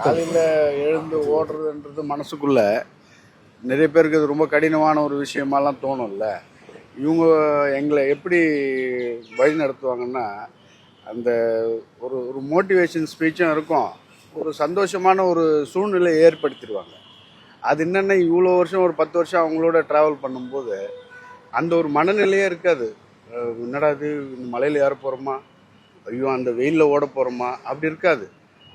காலையில் எழுந்து ஓடுறதுன்றது மனசுக்குள்ள நிறைய பேருக்கு அது ரொம்ப கடினமான ஒரு விஷயமாலாம் தோணும்ல. இவங்க எங்களை எப்படி வழி நடத்துவாங்கன்னா, அந்த ஒரு ஒரு மோட்டிவேஷன் ஸ்பீச்சும் இருக்கும், ஒரு சந்தோஷமான ஒரு சூழ்நிலையை ஏற்படுத்திடுவாங்க. அது என்னென்னா, இவ்வளோ வருஷம் ஒரு 10 வருஷம் அவங்களோட ட்ராவல் பண்ணும்போது அந்த ஒரு மனநிலையே இருக்காது. என்னடா இது, இந்த மலையில் ஏற போகிறோமா, ஐயோ அந்த வெயிலில் ஓட போகிறோமா, அப்படி இருக்காது.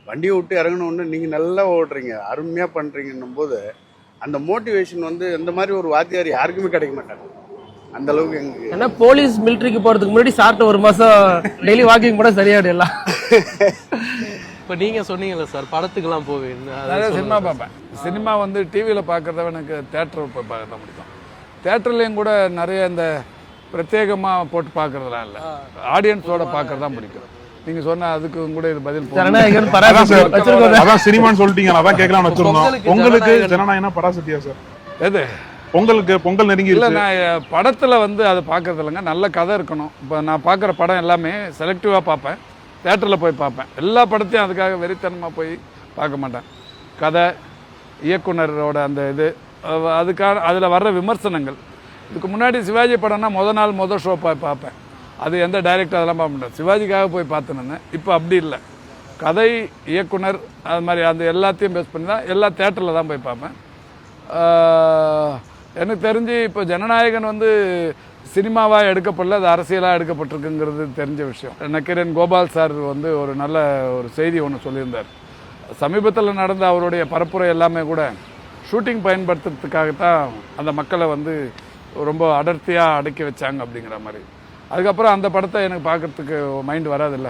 வண்டியை விட்டு இறங்கணுன்னு நீங்கள் நல்லா ஓடுறீங்க, அருமையாக பண்ணுறீங்கன்னும் போது அந்த மோட்டிவேஷன் வந்து இந்த மாதிரி ஒரு வாத்தியார் யாருக்குமே கிடைக்க மாட்டாங்க. அந்த அளவுக்கு எங்களுக்கு ஏன்னா போலீஸ் மிலிட்ரிக்கு போகிறதுக்கு முன்னாடி சாப்பிட்ட ஒரு மாதம் டெய்லி வாக்கிங் கூட சரியாயிடும் எல்லாம். இப்போ நீங்கள் சொன்னீங்கல்ல சார், படத்துக்கெல்லாம் போவேன், சினிமா பார்ப்பேன். சினிமா வந்து டிவியில் பார்க்குறத எனக்கு தேட்டர் போய் பார்க்க தான் பிடிக்கும். தேட்டர்லேயும் கூட நிறைய இந்த பிரத்யேகமாக போட்டு பார்க்குறதுலாம் இல்லை, ஆடியன்ஸோட பார்க்குறது தான் பிடிக்கும். நீங்க சொன்ன அதுக்கு கூட இது பதில் அதான் சினிமான்னு சொல்லிட்டீங்க, அதான் கேட்கலாம்னு வச்சிருந்தோம். உங்களுக்கு ஜனநாயகனா பராசக்தியா சார்? எது உங்களுக்கு பொங்கல் நெருங்கி இல்லை, நான் படத்தில் வந்து அதை பார்க்கறது இல்லைங்க. நல்ல கதை இருக்கணும். இப்போ நான் பார்க்குற படம் எல்லாமே செலக்டிவாக பார்ப்பேன், தேட்டரில் போய் பார்ப்பேன். எல்லா படத்தையும் அதுக்காக வெறித்தனமாக போய் பார்க்க மாட்டேன். கதை, இயக்குனரோட அந்த இது, அதுக்காக அதில் வர்ற விமர்சனங்கள். இதுக்கு முன்னாடி சிவாஜி படம்னா முதல் ஷோ பார்ப்பேன். அது எந்த டைரக்டர் அதெல்லாம் பார்க்க மாட்டேன், சிவாஜிக்காக போய் பார்த்தேன்னு. இப்போ அப்படி இல்லை, கதை, இயக்குனர், அது மாதிரி அந்த எல்லாத்தையும் பேஸ் பண்ணி தான் எல்லா தேட்டரில் தான் போய் பார்ப்பேன். எனக்கு தெரிஞ்சு இப்போ ஜனநாயகன் வந்து சினிமாவாக எடுக்கப்படல, அது அரசியலாக எடுக்கப்பட்டிருக்குங்கிறது தெரிஞ்ச விஷயம். நக்கீரன் கோபால் சார் வந்து ஒரு நல்ல ஒரு செய்தி ஒன்று சொல்லியிருந்தார். சமீபத்தில் நடந்த அவருடைய பரப்புரை எல்லாமே கூட ஷூட்டிங் பயன்படுத்துறதுக்காகத்தான் அந்த மக்களை வந்து ரொம்ப அடர்த்தியாக அடக்கி வச்சாங்க அப்படிங்கிற மாதிரி. அதுக்கப்புறம் அந்த படத்தை எனக்கு பார்க்குறதுக்கு மைண்ட் வராதில்ல.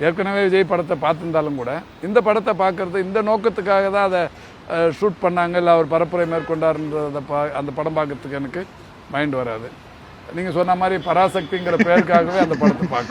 ஏற்கனவே விஜய் படத்தை பார்த்துருந்தாலும் கூட இந்த படத்தை பார்க்குறது இந்த நோக்கத்துக்காக தான் அதை ஷூட் பண்ணாங்க, இல்லை அவர் பரப்புரை மேற்கொண்டாருன்றதை அந்த படம் பார்க்குறதுக்கு எனக்கு மைண்ட் வராது. நீங்கள் சொன்ன மாதிரி பராசக்திங்கிற பேருக்காகவே அந்த படத்தை பார்க்க